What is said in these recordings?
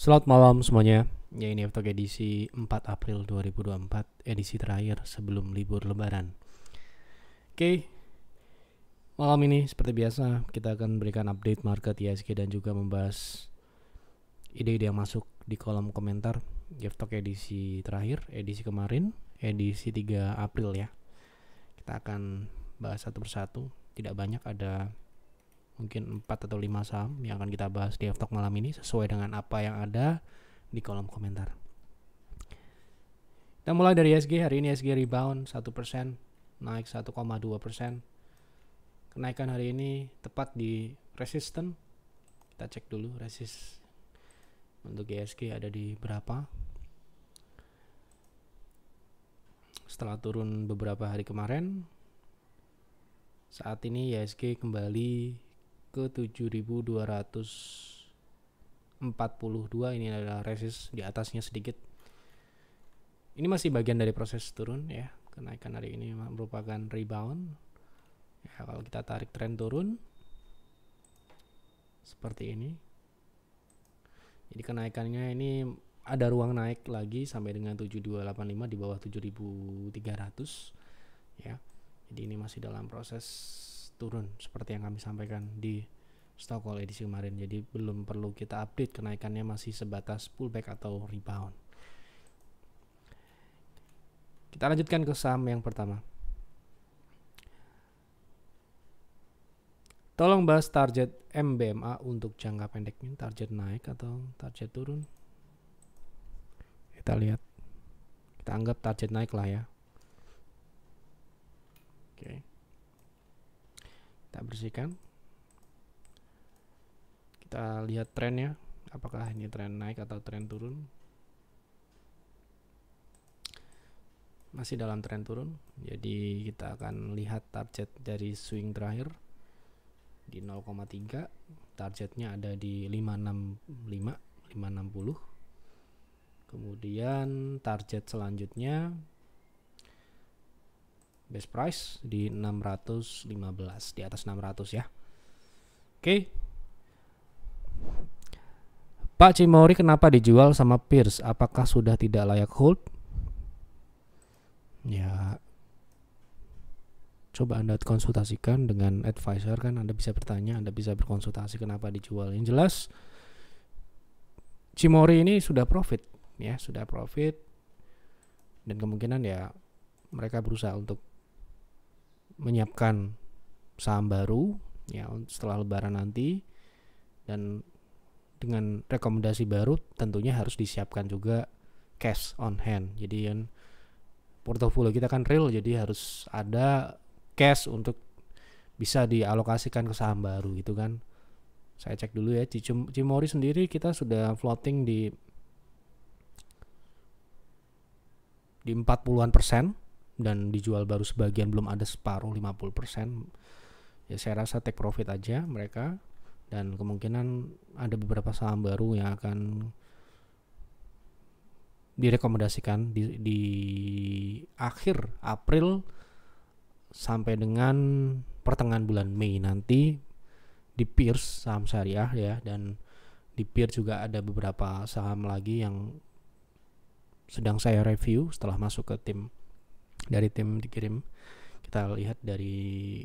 Selamat malam semuanya. Ya, ini Talk edisi 4 April 2024, edisi terakhir sebelum libur lebaran. Oke, malam ini seperti biasa kita akan berikan update market ISG dan juga membahas ide-ide yang masuk di kolom komentar Talk edisi terakhir, edisi kemarin, edisi 3 April ya. Kita akan bahas satu persatu, tidak banyak, ada mungkin 4 atau 5 saham yang akan kita bahas di Talk malam ini sesuai dengan apa yang ada di kolom komentar. Kita mulai dari ISG. Hari ini ISG rebound 1%, naik 1,2%. Kenaikan hari ini tepat di resisten. Kita cek dulu resist untuk ISG ada di berapa. Setelah turun beberapa hari kemarin, saat ini ISG kembali ke 7.242. Ini adalah resist di atasnya sedikit. Ini masih bagian dari proses turun ya. Kenaikan hari ini merupakan rebound. Ya, kalau kita tarik tren turun seperti ini. Jadi kenaikannya ini ada ruang naik lagi sampai dengan 7285 di bawah 7300 ya. Jadi ini masih dalam proses turun seperti yang kami sampaikan di stock call edisi kemarin. Jadi belum perlu kita update, kenaikannya masih sebatas pullback atau rebound. Kita lanjutkan ke saham yang pertama. Tolong bahas target MBMA untuk jangka pendeknya, target naik atau target turun. Kita lihat, kita anggap target naik lah ya. Oke, kita bersihkan. Kita lihat trennya, apakah ini tren naik atau tren turun. Masih dalam tren turun, jadi kita akan lihat target dari swing terakhir di 0,3. Targetnya ada di 565, 560. Kemudian target selanjutnya best price di 615, di atas 600 ya. Oke. Pak Cimory kenapa dijual sama Pierce? Apakah sudah tidak layak hold? Ya, coba Anda konsultasikan dengan advisor, kan Anda bisa bertanya, Anda bisa berkonsultasi kenapa dijual. Yang jelas Cimory ini sudah profit ya, sudah profit, dan kemungkinan ya mereka berusaha untuk menyiapkan saham baru ya setelah lebaran nanti, dan dengan rekomendasi baru tentunya harus disiapkan juga cash on hand. Jadi kan portofolio kita kan real, jadi harus ada cash untuk bisa dialokasikan ke saham baru gitu kan. Saya cek dulu ya, di Cimory sendiri kita sudah floating di 40-an% dan dijual baru sebagian, belum ada separuh 50%. Ya saya rasa take profit aja mereka, dan kemungkinan ada beberapa saham baru yang akan direkomendasikan di akhir April sampai dengan pertengahan bulan Mei nanti di Pierce, saham syariah ya, dan di Pierce juga ada beberapa saham lagi yang sedang saya review setelah masuk ke tim, dari tim dikirim. Kita lihat dari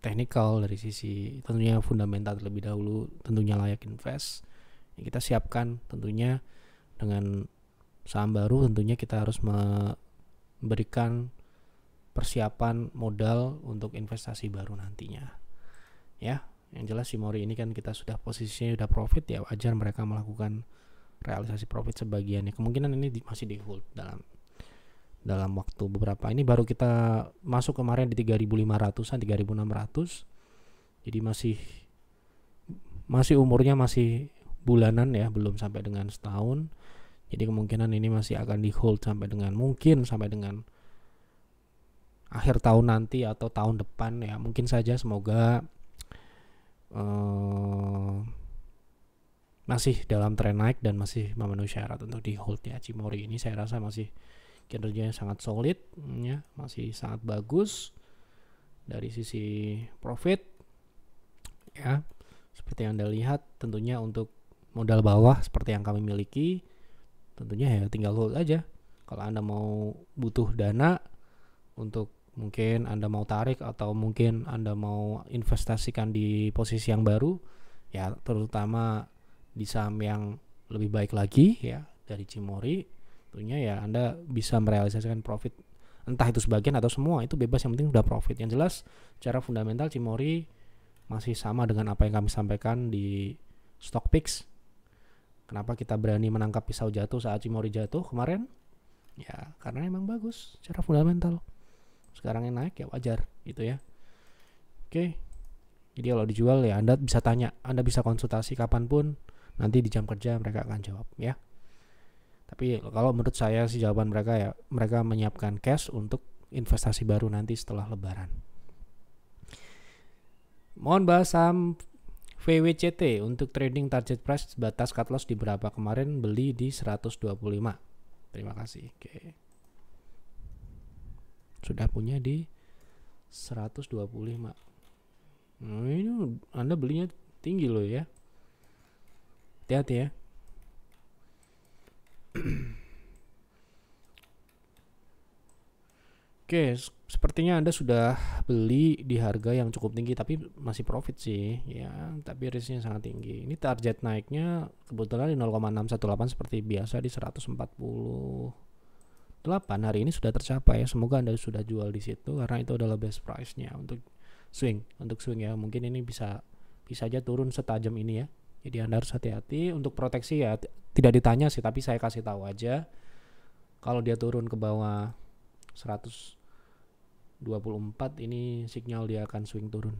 technical, dari sisi tentunya fundamental terlebih dahulu, tentunya layak invest ya, kita siapkan tentunya dengan saham baru. Tentunya kita harus memberikan persiapan modal untuk investasi baru nantinya ya. Yang jelas Cimory ini kan kita sudah posisinya sudah profit ya, wajar mereka melakukan realisasi profit sebagiannya. Kemungkinan ini masih di hold dalam waktu beberapa. Ini baru kita masuk kemarin di 3.500-an, 3.600. Jadi masih umurnya masih bulanan ya, belum sampai dengan setahun. Jadi kemungkinan ini masih akan di hold sampai dengan mungkin sampai dengan akhir tahun nanti atau tahun depan ya, mungkin saja. Semoga masih dalam tren naik dan masih memenuhi syarat untuk di hold ya. Cimory ini saya rasa masih kinerjanya sangat solid ya, masih sangat bagus dari sisi profit ya. Seperti yang Anda lihat, tentunya untuk modal bawah seperti yang kami miliki, tentunya ya tinggal hold aja. Kalau Anda mau butuh dana untuk mungkin Anda mau tarik atau mungkin Anda mau investasikan di posisi yang baru, ya terutama di saham yang lebih baik lagi ya dari Cimory, tentunya ya Anda bisa merealisasikan profit, entah itu sebagian atau semua, itu bebas, yang penting udah profit. Yang jelas secara fundamental Cimory masih sama dengan apa yang kami sampaikan di Stock Picks. Kenapa kita berani menangkap pisau jatuh saat Cimory jatuh kemarin? Ya karena emang bagus secara fundamental. Sekarang yang naik ya wajar gitu ya. Oke. Jadi kalau dijual ya Anda bisa tanya, Anda bisa konsultasi kapanpun, nanti di jam kerja mereka akan jawab ya. Tapi kalau menurut saya sih jawaban mereka ya, mereka menyiapkan cash untuk investasi baru nanti setelah lebaran. Mohon bahas saham VWCT untuk trading target price batas cut loss di berapa? Kemarin beli di 125. Terima kasih. Oke. Sudah punya di 125. Ini Anda belinya tinggi loh ya. Hati-hati ya. Oke, sepertinya Anda sudah beli di harga yang cukup tinggi tapi masih profit sih ya, tapi risknya sangat tinggi. Ini target naiknya kebetulan di 0,618 seperti biasa di 148. Hari ini sudah tercapai ya. Semoga Anda sudah jual di situ karena itu adalah best price-nya untuk swing ya. Mungkin ini bisa aja turun setajam ini ya. Jadi Anda harus hati-hati. Untuk proteksi ya tidak ditanya sih, tapi saya kasih tahu aja. Kalau dia turun ke bawah 124 ini sinyal dia akan swing turun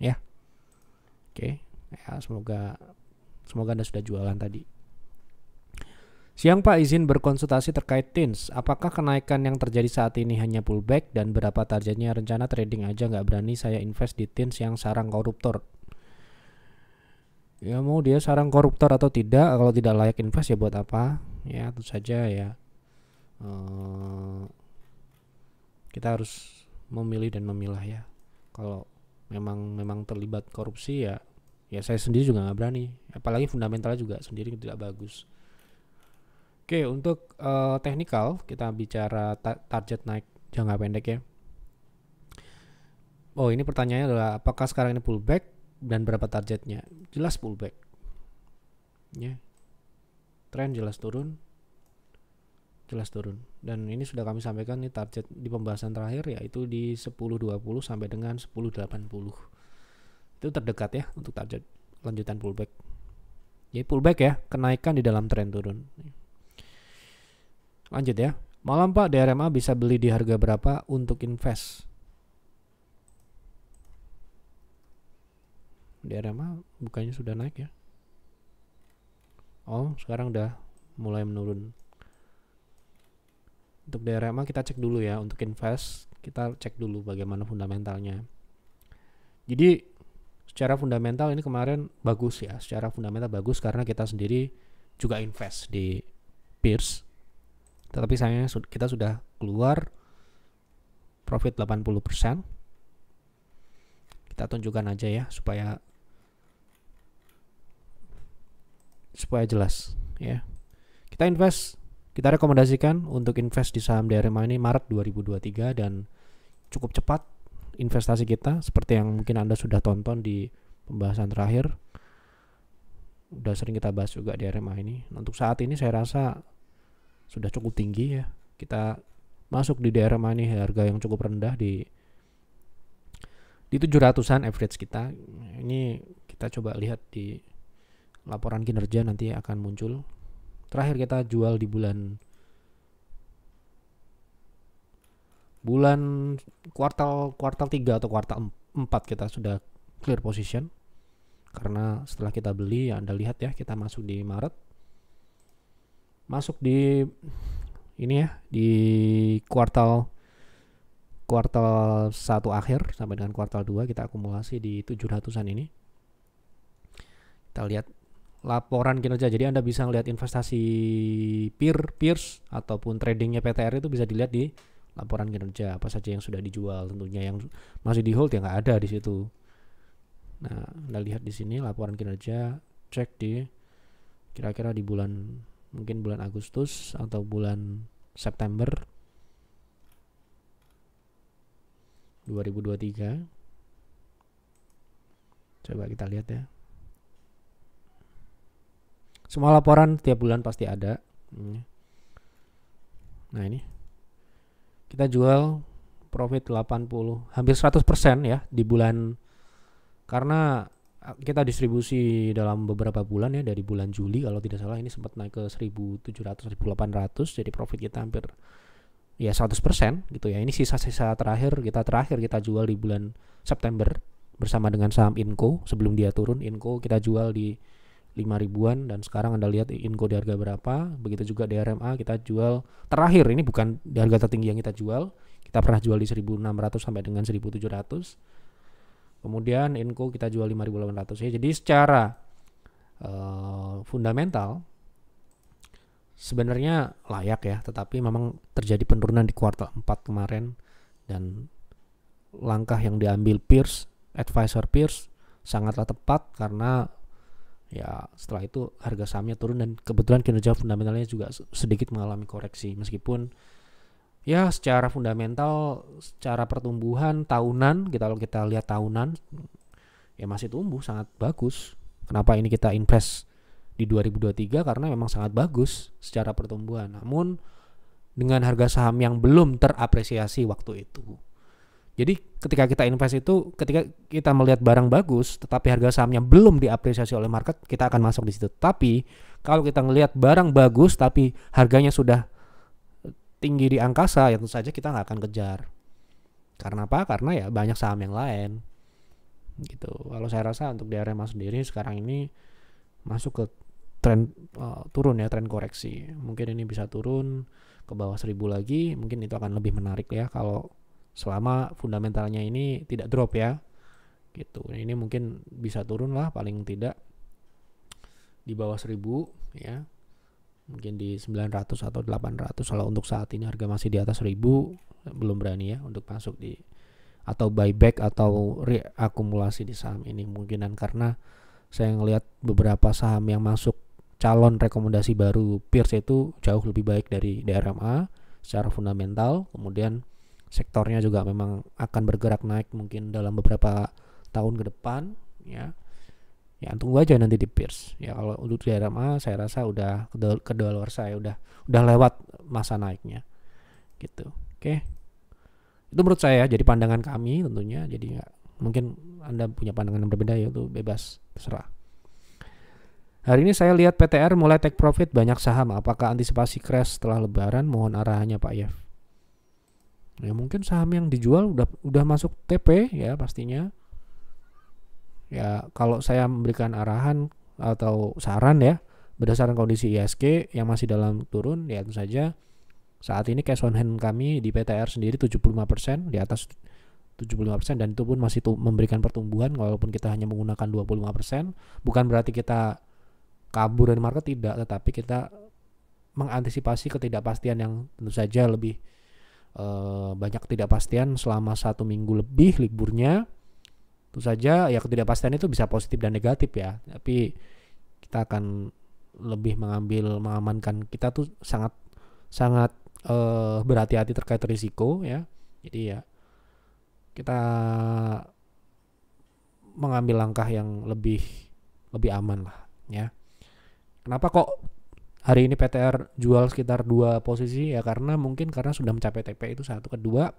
ya. Oke. Ya, semoga Anda sudah jualan tadi. Siang Pak, izin berkonsultasi terkait TINS. Apakah kenaikan yang terjadi saat ini hanya pullback dan berapa targetnya? Rencana trading aja, nggak berani saya invest di TINS yang sarang koruptor. Ya mau dia sarang koruptor atau tidak, kalau tidak layak invest ya buat apa? Ya tentu saja ya. Kita harus memilih dan memilah ya. Kalau memang terlibat korupsi ya saya sendiri juga nggak berani. Apalagi fundamentalnya juga sendiri tidak bagus. Oke, untuk teknikal kita bicara target naik jangka pendek ya. Oh, ini pertanyaannya adalah apakah sekarang ini pullback dan berapa targetnya? Jelas pullback. Ya. Tren jelas turun. Dan ini sudah kami sampaikan nih target di pembahasan terakhir yaitu di 10.20 sampai dengan 10.80. Itu terdekat ya untuk target lanjutan pullback. Jadi pullback ya, kenaikan di dalam tren turun. Lanjut ya. Malam Pak, DRMA bisa beli di harga berapa untuk invest? DRMA bukannya sudah naik ya? Oh, sekarang udah mulai menurun. Untuk DRMA kita cek dulu ya. Untuk invest kita cek dulu bagaimana fundamentalnya. Jadi secara fundamental ini kemarin bagus ya. Secara fundamental bagus karena kita sendiri juga invest di Pierce. Tetapi sayangnya kita sudah keluar profit 80%. Kita tunjukkan aja ya supaya jelas ya. Kita rekomendasikan untuk invest di saham DRMA ini Maret 2023 dan cukup cepat investasi kita seperti yang mungkin Anda sudah tonton di pembahasan terakhir. Udah sering kita bahas juga DRMA ini. Untuk saat ini saya rasa sudah cukup tinggi ya. Kita masuk di DRMA ini harga yang cukup rendah di 700-an average kita. Ini kita coba lihat di laporan kinerja nanti akan muncul. Terakhir kita jual di bulan kuartal 3 atau kuartal 4 kita sudah clear position. Karena setelah kita beli ya Anda lihat ya, kita masuk di Maret. Masuk di ini ya, di kuartal 1 akhir sampai dengan kuartal 2 kita akumulasi di 700-an ini. Kita lihat laporan kinerja. Jadi Anda bisa melihat investasi Pierce ataupun tradingnya PTR itu bisa dilihat di laporan kinerja apa saja yang sudah dijual. Tentunya yang masih di hold ya nggak ada di situ. Nah, Anda lihat di sini laporan kinerja, cek di kira-kira di mungkin bulan Agustus atau bulan September 2023. Coba kita lihat ya. Semua laporan tiap bulan pasti ada. Nah ini kita jual profit 80, hampir 100% ya di bulan, karena kita distribusi dalam beberapa bulan ya, dari bulan Juli kalau tidak salah ini sempat naik ke 1.700 1.800, jadi profit kita hampir ya 100% gitu ya. Ini sisa-sisa terakhir kita jual di bulan September bersama dengan saham Inco. Sebelum dia turun, Inco kita jual di 5 ribuan, dan sekarang Anda lihat Inco di harga berapa. Begitu juga DRMA kita jual terakhir, ini bukan di harga tertinggi yang kita jual, kita pernah jual di 1.600 sampai dengan 1.700. Kemudian Inco kita jual 5.800 ya. Jadi secara fundamental sebenarnya layak ya, tetapi memang terjadi penurunan di kuartal 4 kemarin, dan langkah yang diambil advisor Pierce sangatlah tepat, karena ya setelah itu harga sahamnya turun dan kebetulan kinerja fundamentalnya juga sedikit mengalami koreksi, meskipun ya secara fundamental, secara pertumbuhan tahunan, kalau kita lihat tahunan ya masih tumbuh sangat bagus. Kenapa ini kita invest di 2023? Karena memang sangat bagus secara pertumbuhan, namun dengan harga saham yang belum terapresiasi waktu itu. Jadi ketika kita invest itu, ketika kita melihat barang bagus tetapi harga sahamnya belum diapresiasi oleh market, kita akan masuk di situ. Tapi kalau kita melihat barang bagus tapi harganya sudah tinggi di angkasa, ya tentu saja kita nggak akan kejar. Karena apa? Karena ya banyak saham yang lain gitu. Kalau saya rasa untuk DRMA sendiri sekarang ini masuk ke tren turun ya, tren koreksi. Mungkin ini bisa turun ke bawah 1.000 lagi, mungkin itu akan lebih menarik ya kalau selama fundamentalnya ini tidak drop ya gitu. Ini mungkin bisa turun lah paling tidak di bawah 1.000 ya, mungkin di 900 atau 800. Kalau untuk saat ini harga masih di atas 1.000, belum berani ya untuk masuk di atau buyback atau reakumulasi di saham ini kemungkinan, karena saya ngelihat beberapa saham yang masuk calon rekomendasi baru Pierce itu jauh lebih baik dari DRMA secara fundamental. Kemudian sektornya juga memang akan bergerak naik mungkin dalam beberapa tahun ke depan ya. Ya tunggu aja nanti di Pierce. Ya kalau untuk DRMA saya rasa udah kedaluarsa ya, udah lewat masa naiknya. Gitu. Oke. Itu menurut saya jadi pandangan kami tentunya. Jadi ya, mungkin Anda punya pandangan yang berbeda, ya itu bebas, terserah. Hari ini saya lihat PTR mulai take profit banyak saham. Apakah antisipasi crash setelah lebaran? Mohon arahannya Pak Yev. Ya mungkin saham yang dijual udah masuk TP ya pastinya. Ya kalau saya memberikan arahan atau saran ya berdasarkan kondisi ISG yang masih dalam turun, ya tentu saja saat ini cash on hand kami di PTR sendiri 75%, di atas 75%, dan itu pun masih memberikan pertumbuhan walaupun kita hanya menggunakan 25%. Bukan berarti kita kabur dari market, tidak, tetapi kita mengantisipasi ketidakpastian yang tentu saja lebih banyak ketidakpastian selama 1 minggu lebih liburnya. Tentu saja ya ketidakpastian itu bisa positif dan negatif ya, tapi kita akan lebih mengamankan, kita tuh sangat berhati-hati terkait risiko ya. Jadi ya kita mengambil langkah yang lebih aman lah ya. Kenapa kok hari ini PTR jual sekitar 2 posisi ya, karena sudah mencapai TP itu satu. Kedua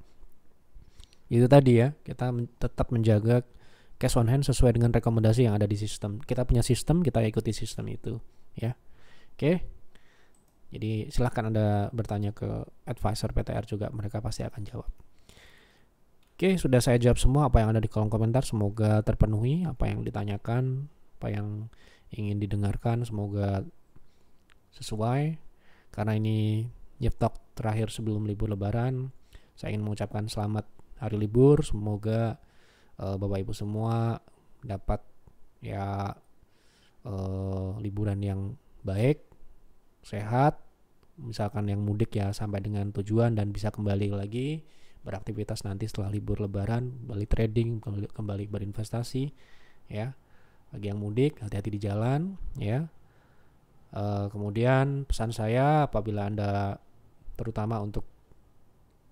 itu tadi ya, kita tetap menjaga cash on hand sesuai dengan rekomendasi yang ada di sistem. Kita punya sistem, kita ikuti sistem itu ya. Oke. Jadi silahkan Anda bertanya ke advisor PTR juga, mereka pasti akan jawab. Oke, sudah saya jawab semua apa yang ada di kolom komentar. Semoga terpenuhi apa yang ditanyakan, apa yang ingin didengarkan, semoga sesuai. Karena ini Yev Talk terakhir sebelum libur lebaran, saya ingin mengucapkan selamat hari libur. Semoga Bapak Ibu semua dapat ya liburan yang baik, sehat, misalkan yang mudik ya sampai dengan tujuan dan bisa kembali lagi beraktivitas nanti setelah libur lebaran, kembali trading, kembali berinvestasi ya. Bagi yang mudik, hati-hati di jalan ya. Kemudian pesan saya apabila Anda, terutama untuk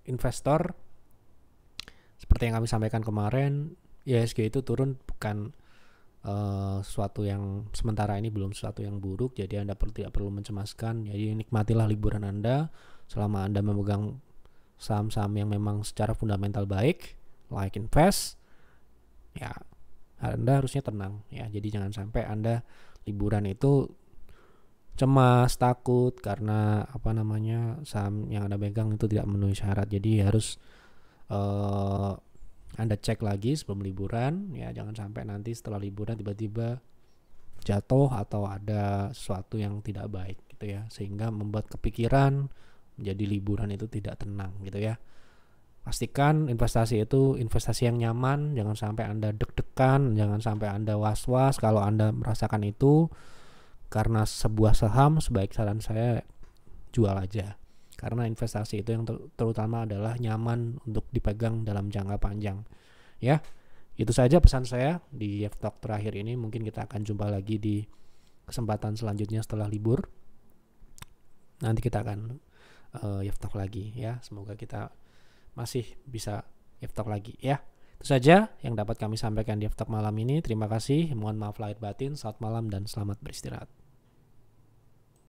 investor, seperti yang kami sampaikan kemarin, IHSG itu turun bukan sesuatu yang sementara ini, belum sesuatu yang buruk, jadi Anda tidak perlu mencemaskan. Jadi nikmatilah liburan Anda selama Anda memegang saham-saham yang memang secara fundamental baik, like invest, ya Anda harusnya tenang ya. Jadi jangan sampai Anda liburan itu cemas, takut karena saham yang Anda pegang itu tidak memenuhi syarat. Jadi harus Anda cek lagi sebelum liburan ya, jangan sampai nanti setelah liburan tiba-tiba jatuh atau ada sesuatu yang tidak baik gitu ya, sehingga membuat kepikiran menjadi liburan itu tidak tenang gitu ya. Pastikan investasi itu investasi yang nyaman, jangan sampai Anda deg-degan, jangan sampai Anda was-was kalau Anda merasakan itu karena sebuah saham. Sebaik saran saya, jual aja. Karena investasi itu yang terutama adalah nyaman untuk dipegang dalam jangka panjang. Ya, itu saja pesan saya di YF Talk terakhir ini. Mungkin kita akan jumpa lagi di kesempatan selanjutnya setelah libur. Nanti kita akan YF Talk lagi ya. Semoga kita masih bisa YF Talk lagi ya. Itu saja yang dapat kami sampaikan di YF Talk malam ini. Terima kasih. Mohon maaf lahir batin. Selamat malam dan selamat beristirahat.